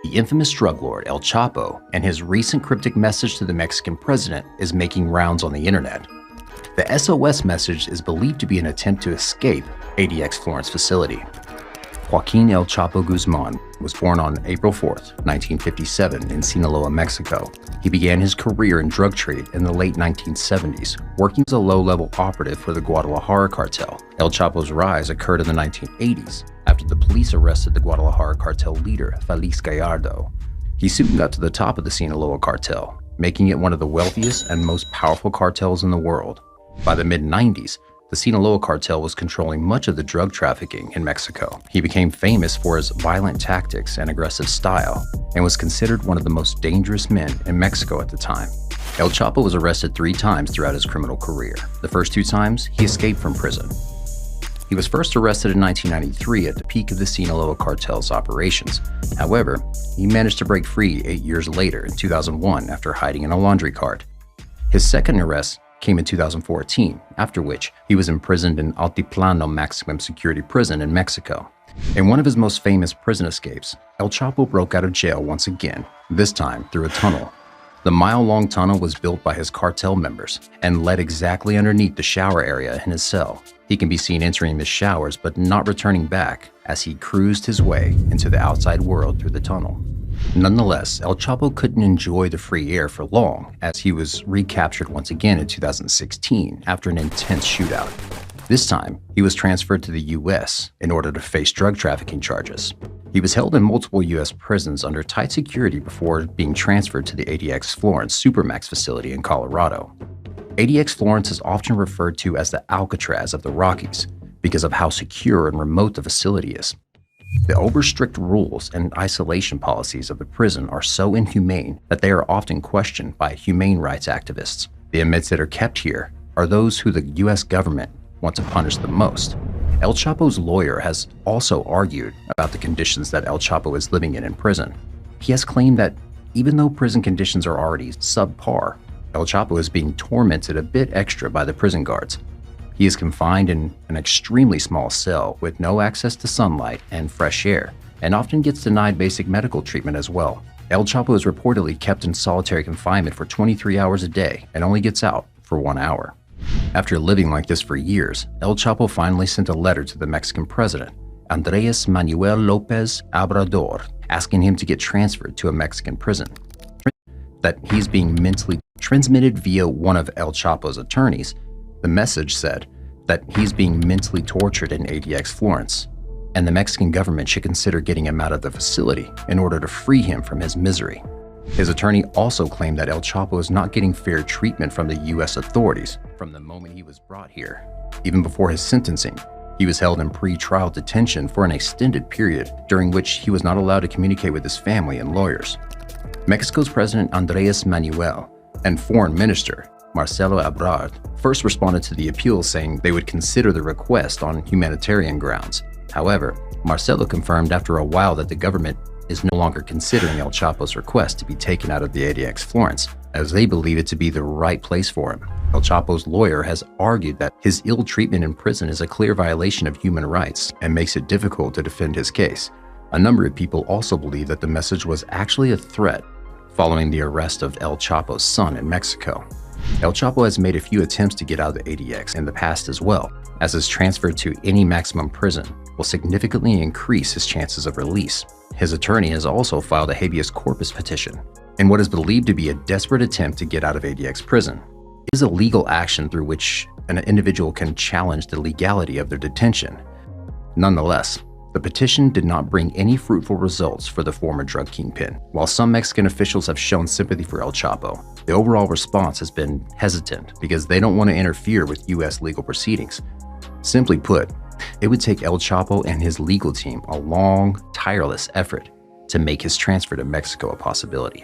The infamous drug lord El Chapo and his recent cryptic message to the Mexican president is making rounds on the internet. The SOS message is believed to be an attempt to escape ADX Florence facility. Joaquin El Chapo Guzman was born on April 4, 1957 in Sinaloa, Mexico. He began his career in drug trade in the late 1970s, working as a low-level operative for the Guadalajara cartel. El Chapo's rise occurred in the 1980s after the police arrested the Guadalajara cartel leader, Felix Gallardo. He soon got to the top of the Sinaloa cartel, making it one of the wealthiest and most powerful cartels in the world. By the mid-90s, the Sinaloa cartel was controlling much of the drug trafficking in Mexico. He became famous for his violent tactics and aggressive style, and was considered one of the most dangerous men in Mexico at the time. El Chapo was arrested 3 times throughout his criminal career. The first 2 times, he escaped from prison. He was first arrested in 1993 at the peak of the Sinaloa cartel's operations. However, he managed to break free 8 years later in 2001 after hiding in a laundry cart. His second arrest came in 2014, after which he was imprisoned in Altiplano maximum security prison in Mexico. In one of his most famous prison escapes, El Chapo broke out of jail once again, this time through a tunnel. The mile-long tunnel was built by his cartel members and led exactly underneath the shower area in his cell. He can be seen entering the showers but not returning back as he cruised his way into the outside world through the tunnel. Nonetheless, El Chapo couldn't enjoy the free air for long as he was recaptured once again in 2016 after an intense shootout. This time, he was transferred to the US in order to face drug trafficking charges. He was held in multiple US prisons under tight security before being transferred to the ADX Florence Supermax facility in Colorado. ADX Florence is often referred to as the Alcatraz of the Rockies because of how secure and remote the facility is. The over-strict rules and isolation policies of the prison are so inhumane that they are often questioned by humane rights activists. The inmates that are kept here are those who the US government want to punish the most. El Chapo's lawyer has also argued about the conditions that El Chapo is living in prison. He has claimed that even though prison conditions are already subpar, El Chapo is being tormented a bit extra by the prison guards. He is confined in an extremely small cell with no access to sunlight and fresh air, and often gets denied basic medical treatment as well. El Chapo is reportedly kept in solitary confinement for 23 hours a day and only gets out for 1 hour. After living like this for years, El Chapo finally sent a letter to the Mexican president, Andrés Manuel López Obrador, asking him to get transferred to a Mexican prison. That he's being mentally transmitted via one of El Chapo's attorneys. The message said that he's being mentally tortured in ADX Florence, and the Mexican government should consider getting him out of the facility in order to free him from his misery. His attorney also claimed that El Chapo is not getting fair treatment from the US authorities from the moment he was brought here. Even before his sentencing, he was held in pre-trial detention for an extended period during which he was not allowed to communicate with his family and lawyers. Mexico's President Andrés Manuel and Foreign Minister Marcelo Ebrard first responded to the appeal, saying they would consider the request on humanitarian grounds. However, Marcelo confirmed after a while that the government is no longer considering El Chapo's request to be taken out of the ADX Florence, as they believe it to be the right place for him. El Chapo's lawyer has argued that his ill treatment in prison is a clear violation of human rights and makes it difficult to defend his case. A number of people also believe that the message was actually a threat following the arrest of El Chapo's son in Mexico. El Chapo has made a few attempts to get out of the ADX in the past as well, as his transfer to any maximum prison will significantly increase his chances of release. His attorney has also filed a habeas corpus petition in what is believed to be a desperate attempt to get out of ADX prison. It is a legal action through which an individual can challenge the legality of their detention. Nonetheless, the petition did not bring any fruitful results for the former drug kingpin. While some Mexican officials have shown sympathy for El Chapo, the overall response has been hesitant because they don't want to interfere with US legal proceedings. Simply put, it would take El Chapo and his legal team a long, tireless effort to make his transfer to Mexico a possibility.